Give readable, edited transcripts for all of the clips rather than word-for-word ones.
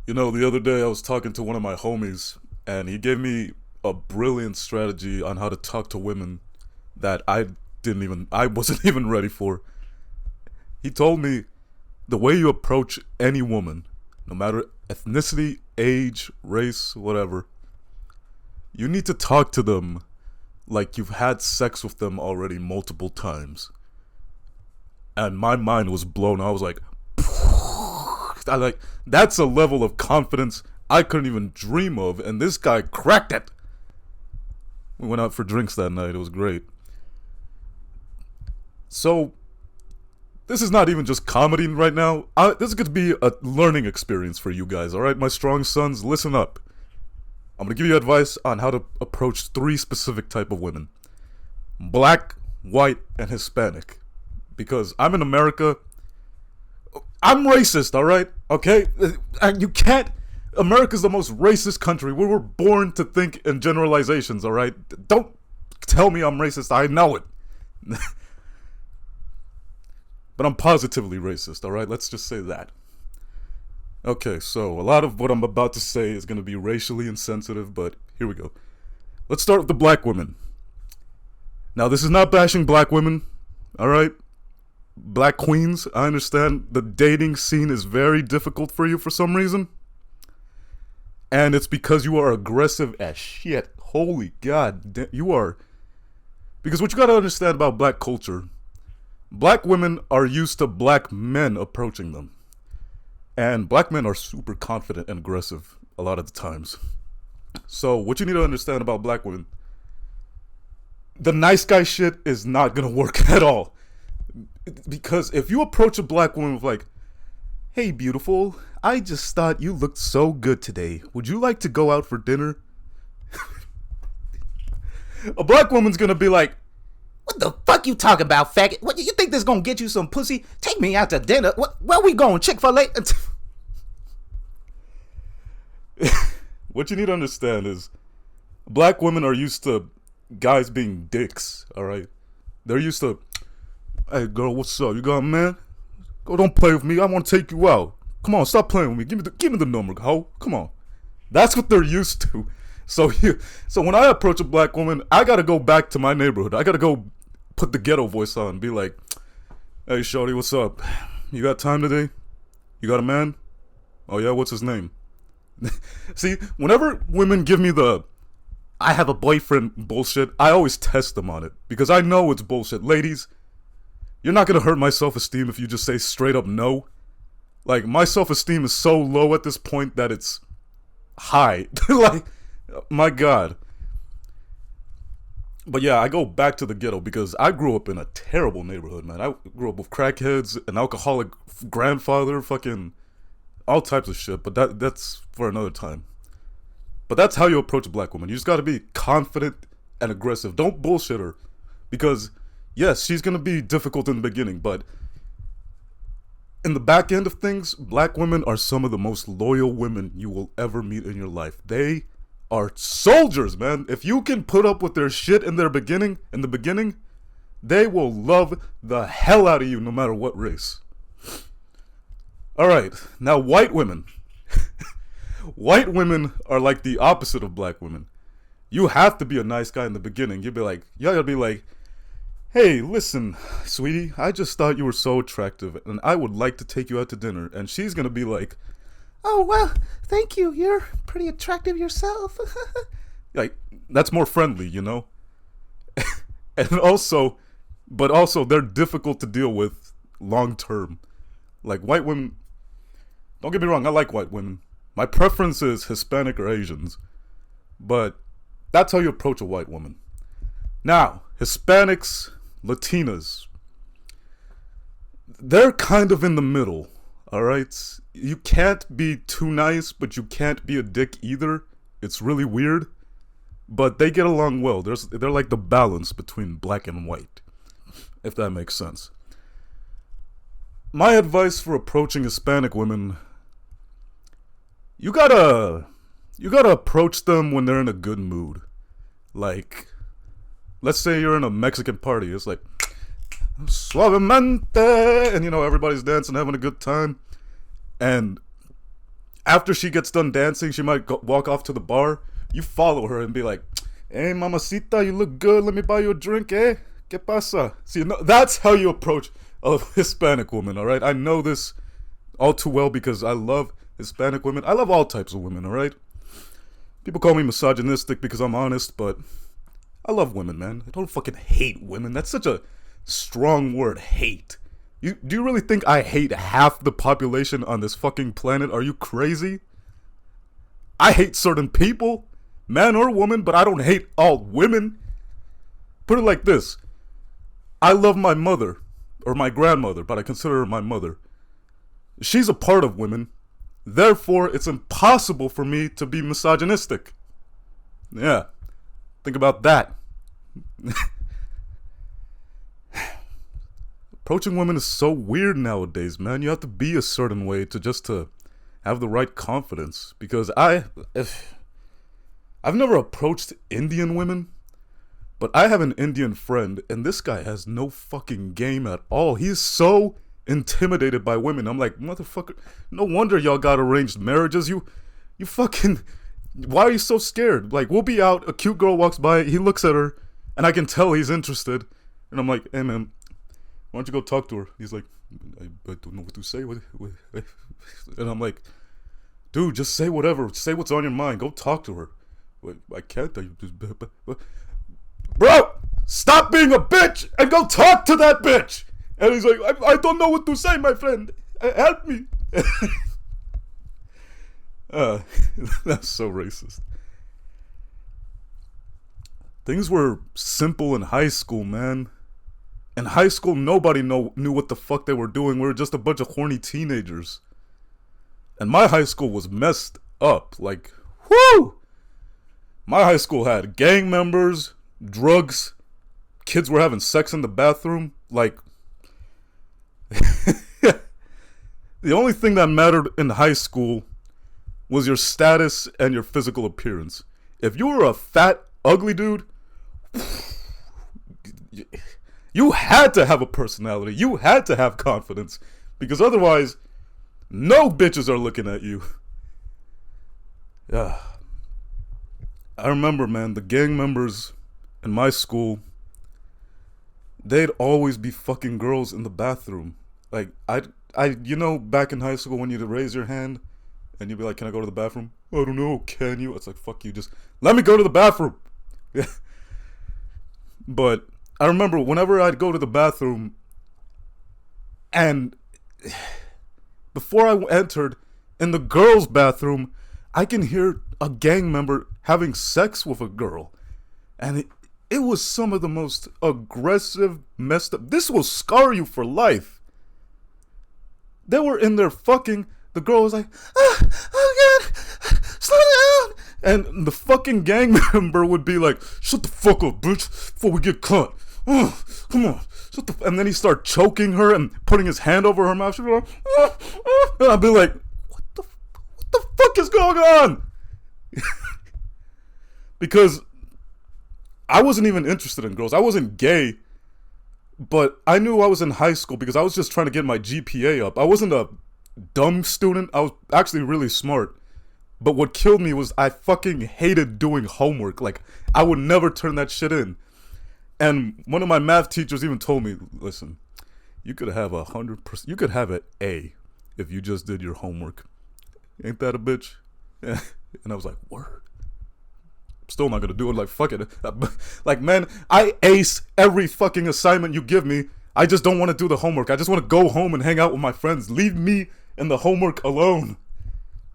You know, the other day I was talking to one of my homies, and he gave me a brilliant strategy on how to talk to women that I wasn't even ready for. He told me the way you approach any woman, no matter ethnicity, age, race, whatever, you need to talk to them like you've had sex with them already multiple times. And my mind was blown. I was like, that's a level of confidence I couldn't even dream of, and this guy cracked it. We went out for drinks that night. It was great. So, this is not even just comedy right now. This is going to be a learning experience for you guys, alright? My strong sons, listen up. I'm going to give you advice on how to approach three specific type of women. Black, white, and Hispanic. Because I'm in America. I'm racist, alright? Okay? And you can't. America's the most racist country. We were born to think in generalizations, alright? Don't tell me I'm racist. I know it. But I'm positively racist, alright? Let's just say that. Okay, so a lot of what I'm about to say is going to be racially insensitive, but here we go. Let's start with the black women. Now, this is not bashing black women, alright? Black queens, I understand the dating scene is very difficult for you for some reason. And it's because you are aggressive as shit. Holy God, you are. Because what you gotta understand about black culture, black women are used to black men approaching them. And black men are super confident and aggressive a lot of the times. So what you need to understand about black women, the nice guy shit is not gonna work at all. Because if you approach a black woman with like, hey beautiful, I just thought you looked so good today. Would you like to go out for dinner? A black woman's gonna be like, What the fuck you talking about, faggot? What you think this gonna get you some pussy? Take me out to dinner. Where we going? Chick-fil-A? what you need to understand is black women are used to guys being dicks, alright? They're used to, hey girl, what's up? You got a man? Go, don't play with me. I want to take you out. Come on, stop playing with me. Give me the number, ho. Come on. That's what they're used to. So when I approach a black woman, I gotta go back to my neighborhood. I gotta go put the ghetto voice on and be like, hey shorty, what's up? You got time today? You got a man? Oh yeah, what's his name? See, whenever women give me the I have a boyfriend bullshit, I always test them on it. Because I know it's bullshit. Ladies, you're not gonna hurt my self-esteem if you just say straight up no. Like, my self-esteem is so low at this point that it's high. Like, my God. But yeah, I go back to the ghetto because I grew up in a terrible neighborhood, man. I grew up with crackheads, an alcoholic grandfather, fucking all types of shit. But that's for another time. But that's how you approach a black woman. You just gotta be confident and aggressive. Don't bullshit her. Because, yes, she's gonna be difficult in the beginning, but in the back end of things, black women are some of the most loyal women you will ever meet in your life. They are soldiers, man. If you can put up with their shit in the beginning, they will love the hell out of you no matter what race. Alright, now white women. White women are like the opposite of black women. You have to be a nice guy in the beginning. You'll be like, hey, listen, sweetie, I just thought you were so attractive and I would like to take you out to dinner. And she's gonna be like, Oh, well, thank you. You're pretty attractive yourself. like, that's more friendly, you know? And also, but also they're difficult to deal with long term. Like, white women, don't get me wrong, I like white women. My preference is Hispanic or Asians. But that's how you approach a white woman. Now, Hispanics, Latinas, they're kind of in the middle, alright? You can't be too nice, but you can't be a dick either. It's really weird. But they get along well. They're like the balance between black and white, if that makes sense. My advice for approaching Hispanic women, you gotta approach them when they're in a good mood. Like, let's say you're in a Mexican party. It's like, suavemente, and you know, everybody's dancing, having a good time. And After she gets done dancing, she might walk off to the bar. You follow her and be like, "Hey, mamacita, you look good. Let me buy you a drink, eh? ¿Qué pasa?" See, that's how you approach a Hispanic woman, all right? I know this all too well because I love Hispanic women. I love all types of women, all right? People call me misogynistic because I'm honest, but I love women, man. I don't fucking hate women. That's such a strong word, hate. Do you really think I hate half the population on this fucking planet? Are you crazy? I hate certain people, man or woman, but I don't hate all women. Put it like this. I love my mother, or my grandmother, but I consider her my mother. She's a part of women. Therefore, it's impossible for me to be misogynistic. Yeah. Think about that. Approaching women is so weird nowadays, man. You have to be a certain way to have the right confidence. Because I've never approached Indian women, but I have an Indian friend, and this guy has no fucking game at all. He's so intimidated by women. I'm like, motherfucker, no wonder y'all got arranged marriages. You fucking, why are you so scared? Like, we'll be out, a cute girl walks by, he looks at her, and I can tell he's interested. And I'm like, hey man, why don't you go talk to her? He's like, I don't know what to say. And I'm like, dude, just say whatever. Say what's on your mind. Go talk to her. Wait, I can't. Bro, stop being a bitch and go talk to that bitch. And he's like, I don't know what to say, my friend. Help me. That's so racist. Things were simple in high school, man. In high school, nobody knew what the fuck they were doing. We were just a bunch of horny teenagers. And my high school was messed up. Like, whoo! My high school had gang members, drugs, kids were having sex in the bathroom. Like, the only thing that mattered in high school was your status and your physical appearance. If you were a fat, ugly dude, you had to have a personality. You had to have confidence. Because otherwise, no bitches are looking at you. Yeah. I remember, man, the gang members in my school, they'd always be fucking girls in the bathroom. Like, you know, back in high school when you'd raise your hand and you'd be like, can I go to the bathroom? I don't know, can you? It's like, fuck you, just let me go to the bathroom. But I remember whenever I'd go to the bathroom, and before I entered, in the girls' bathroom, I can hear a gang member having sex with a girl. And it was some of the most aggressive, messed up. This will scar you for life. They were in there fucking. The girl was like, oh God, slow down. And the fucking gang member would be like, shut the fuck up, bitch, before we get caught. Come on. And then he start choking her and putting his hand over her mouth. She'd be like, and I'd be like, what the fuck is going on? Because I wasn't even interested in girls. I wasn't gay, but I knew I was in high school because I was just trying to get my GPA up. I wasn't a dumb student. I was actually really smart. But what killed me was I fucking hated doing homework. Like, I would never turn that shit in. And one of my math teachers even told me, listen, you could have 100%, you could have an A if you just did your homework. Ain't that a bitch? Yeah. And I was like, word. I'm still not gonna do it. Like, fuck it. Like, man, I ace every fucking assignment you give me. I just don't want to do the homework. I just want to go home and hang out with my friends. Leave me and the homework alone.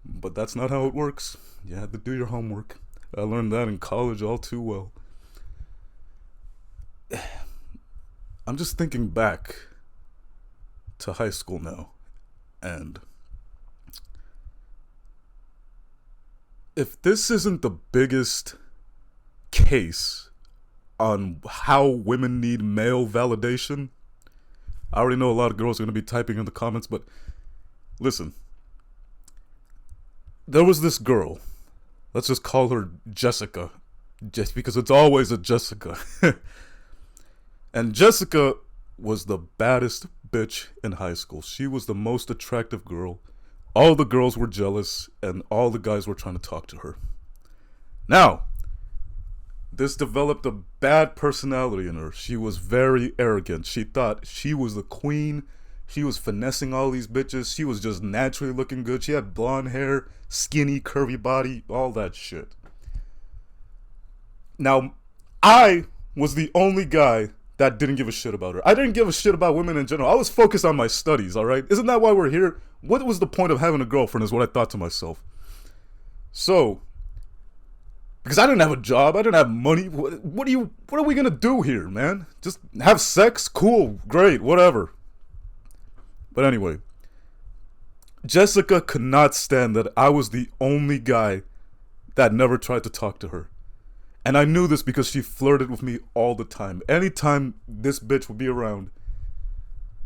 But that's not how it works. You have to do your homework. I learned that in college all too well. I'm just thinking back to high school now, and if this isn't the biggest case on how women need male validation, I already know a lot of girls are going to be typing in the comments, but listen, there was this girl, let's just call her Jessica, just because it's always a Jessica. And Jessica was the baddest bitch in high school. She was the most attractive girl All the girls were jealous, and all the guys were trying to talk to her. Now, this developed a bad personality in her. She was very arrogant. She thought she was the queen. She was finessing all these bitches. She was just naturally looking good. She had blonde hair, skinny, curvy body, all that shit. Now, I was the only guy that didn't give a shit about her. I didn't give a shit about women in general. I was focused on my studies, alright? Isn't that why we're here? What was the point of having a girlfriend is what I thought to myself. So, because I didn't have a job, I didn't have money. What are we gonna do here, man? Just have sex? Cool, great, whatever. But anyway, Jessica could not stand that I was the only guy that never tried to talk to her. And I knew this because she flirted with me all the time. Anytime this bitch would be around,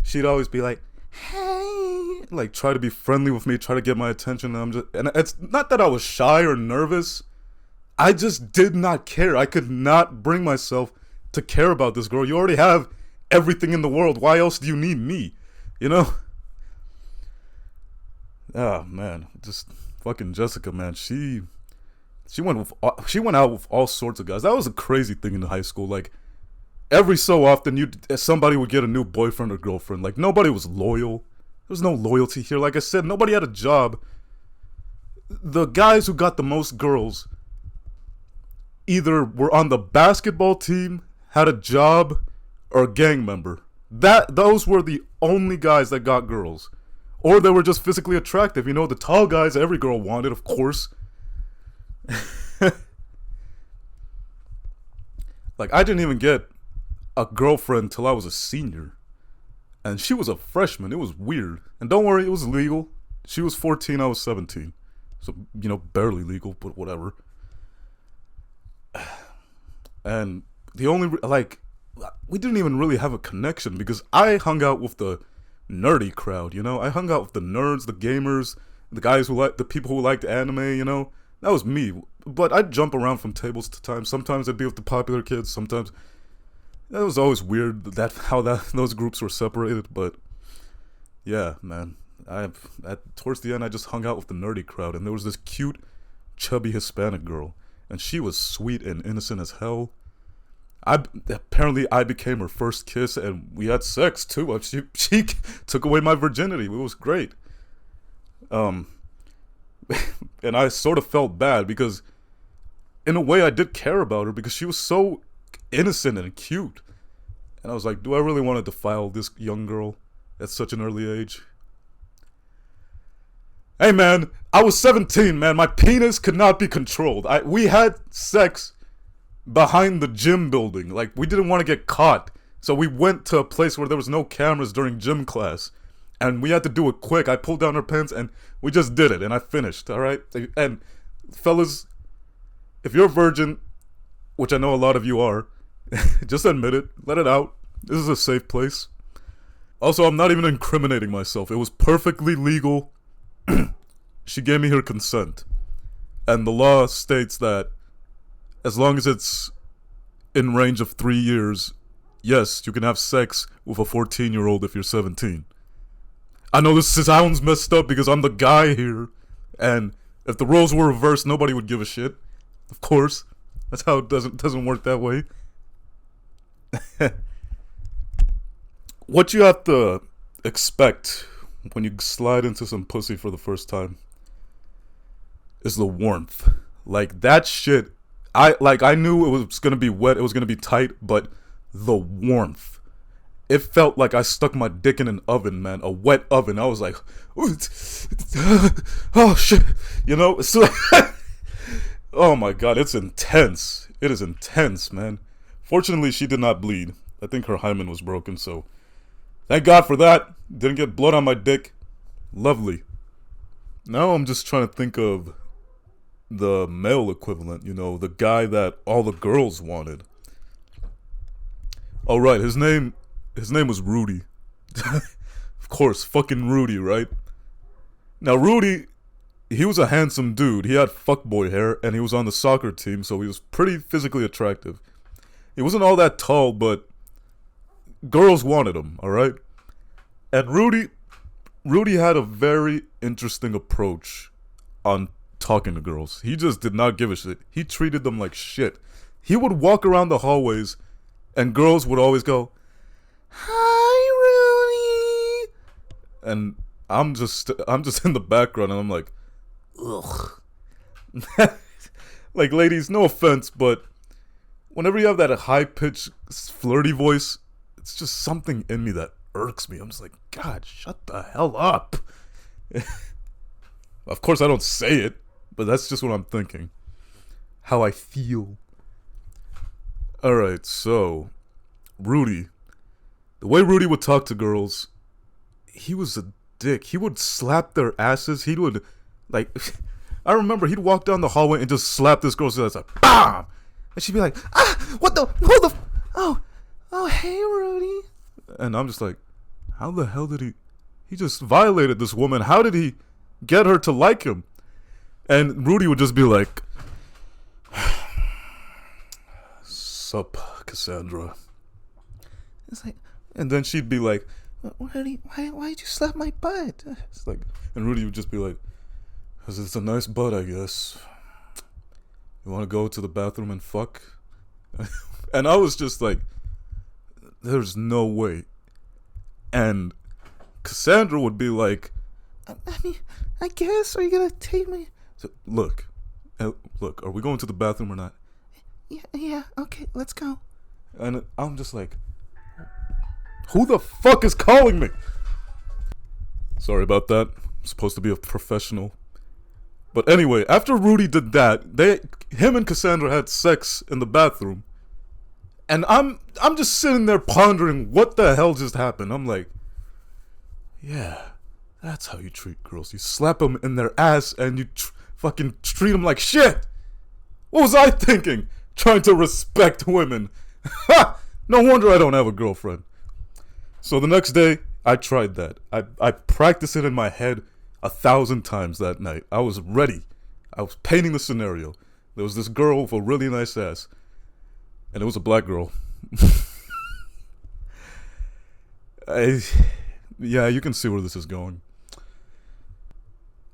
she'd always be like, hey, like try to be friendly with me, try to get my attention. And it's not that I was shy or nervous. I just did not care. I could not bring myself to care about this girl. You already have everything in the world. Why else do you need me? You know? Ah, man. Just fucking Jessica, man. She went out with all sorts of guys. That was a crazy thing in high school. Like, every so often, somebody would get a new boyfriend or girlfriend. Like, nobody was loyal. There was no loyalty here. Like I said, nobody had a job. The guys who got the most girls either were on the basketball team, had a job, or a gang member. Those were the only guys that got girls. Or they were just physically attractive. You know, the tall guys every girl wanted, of course. Like, I didn't even get a girlfriend till I was a senior. And she was a freshman. It was weird. And don't worry, it was legal. She was 14, I was 17. So, you know, barely legal, but whatever. And the only, like, we didn't even really have a connection because I hung out with the nerdy crowd, you know? I hung out with the nerds, the gamers, the guys the people who liked anime, you know? That was me. But I'd jump around from tables to time. Sometimes I'd be with the popular kids. Sometimes that was always weird how those groups were separated. But yeah, man. Towards the end, I just hung out with the nerdy crowd, and there was this cute, chubby Hispanic girl, and she was sweet and innocent as hell. Apparently I became her first kiss, and we had sex too. She took away my virginity. It was great. And I sort of felt bad because, in a way, I did care about her because she was so innocent and cute. And I was like, do I really want to defile this young girl at such an early age? Hey, man, I was 17, man. My penis could not be controlled. We had sex behind the gym building. Like, we didn't want to get caught. So we went to a place where there was no cameras during gym class. And we had to do it quick. I pulled down her pants and we just did it. And I finished, all right? And fellas, if you're a virgin, which I know a lot of you are, just admit it. Let it out. This is a safe place. Also, I'm not even incriminating myself. It was perfectly legal. She gave me her consent. And the law states that as long as it's in range of 3 years, yes, you can have sex with a 14-year-old if you're 17. I know this sounds messed up because I'm the guy here, and if the roles were reversed, nobody would give a shit. Of course. That's how it doesn't work that way. What you have to expect when you slide into some pussy for the first time is the warmth. Like, that shit, I knew it was gonna be wet, it was gonna be tight, but the warmth. It felt like I stuck my dick in an oven, man, a wet oven. I was like, oh shit, you know? So, oh my god, it's intense. It is intense, man. Fortunately, she did not bleed. I think her hymen was broken, so thank God for that. Didn't get blood on my dick. Lovely. Now I'm just trying to think of the male equivalent, you know, the guy that all the girls wanted. Oh, right, his name was Rudy. Of course, fucking Rudy, right? Now, Rudy, he was a handsome dude. He had fuckboy hair, and he was on the soccer team, so he was pretty physically attractive. He wasn't all that tall, but girls wanted him, alright? And Rudy had a very interesting approach on talking to girls. He just did not give a shit. He treated them like shit. He would walk around the hallways and girls would always go, "Hi, Rudy." And I'm just in the background and I'm like, ugh. Like, ladies, no offense, but whenever you have that high-pitched, flirty voice, it's just something in me that irks me. I'm just like, God, shut the hell up. Of course, I don't say it, but that's just what I'm thinking. How I feel. Alright, so, Rudy. The way Rudy would talk to girls, he was a dick. He would slap their asses. He would, like... I remember he'd walk down the hallway and just slap this girl's ass like, BAM! And she'd be like, oh, hey, Rudy. And I'm just like, how the hell did he just violated this woman. How did he get her to like him? And Rudy would just be like, sup, Cassandra. It's like, and then she'd be like, Rudy, why'd you slap my butt? It's like, and Rudy would just be like, because it's a nice butt, I guess. You want to go to the bathroom and fuck? And I was just like, there's no way. And Cassandra would be like, I mean, I guess, are you going to take me? So, look, are we going to the bathroom or not? Yeah, okay, let's go. And I'm just like, who the fuck is calling me? Sorry about that. I'm supposed to be a professional. But anyway, after Rudy did that, him and Cassandra had sex in the bathroom. And I'm just sitting there pondering what the hell just happened. I'm like, yeah, that's how you treat girls. You slap them in their ass and you fucking treat them like shit. What was I thinking? Trying to respect women. Ha! No wonder I don't have a girlfriend. So the next day, I tried that. I practiced it in my head 1,000 times that night. I was ready. I was painting the scenario. There was this girl with a really nice ass. And it was a black girl. Yeah, you can see where this is going.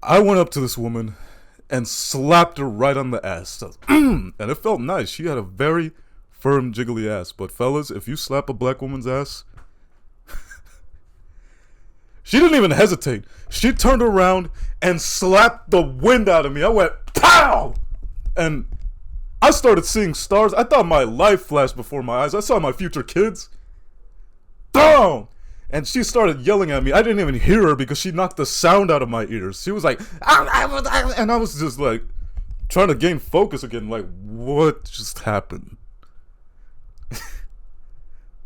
I went up to this woman and slapped her right on the ass. And it felt nice. She had a very firm, jiggly ass. But fellas, if you slap a black woman's ass, she didn't even hesitate. She turned around and slapped the wind out of me. I went, pow! And I started seeing stars. I thought my life flashed before my eyes. I saw my future kids. Boom! And she started yelling at me. I didn't even hear her because she knocked the sound out of my ears. She was like, and I was just like, trying to gain focus again. Like, what just happened?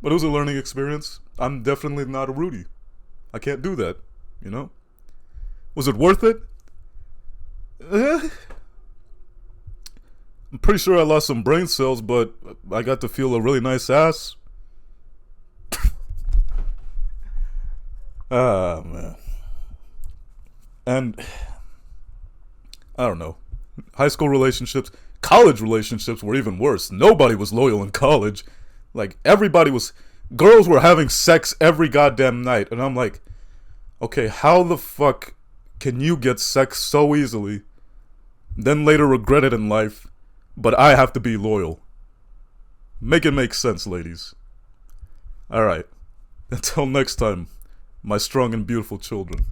But it was a learning experience. I'm definitely not a Rudy. I can't do that, you know? Was it worth it? I'm pretty sure I lost some brain cells, but I got to feel a really nice ass. Ah, man. And I don't know. High school relationships, college relationships were even worse. Nobody was loyal in college. Like, girls were having sex every goddamn night. And I'm like, okay, how the fuck can you get sex so easily, then later regret it in life, but I have to be loyal? Make it make sense, ladies. Alright. Until next time, my strong and beautiful children.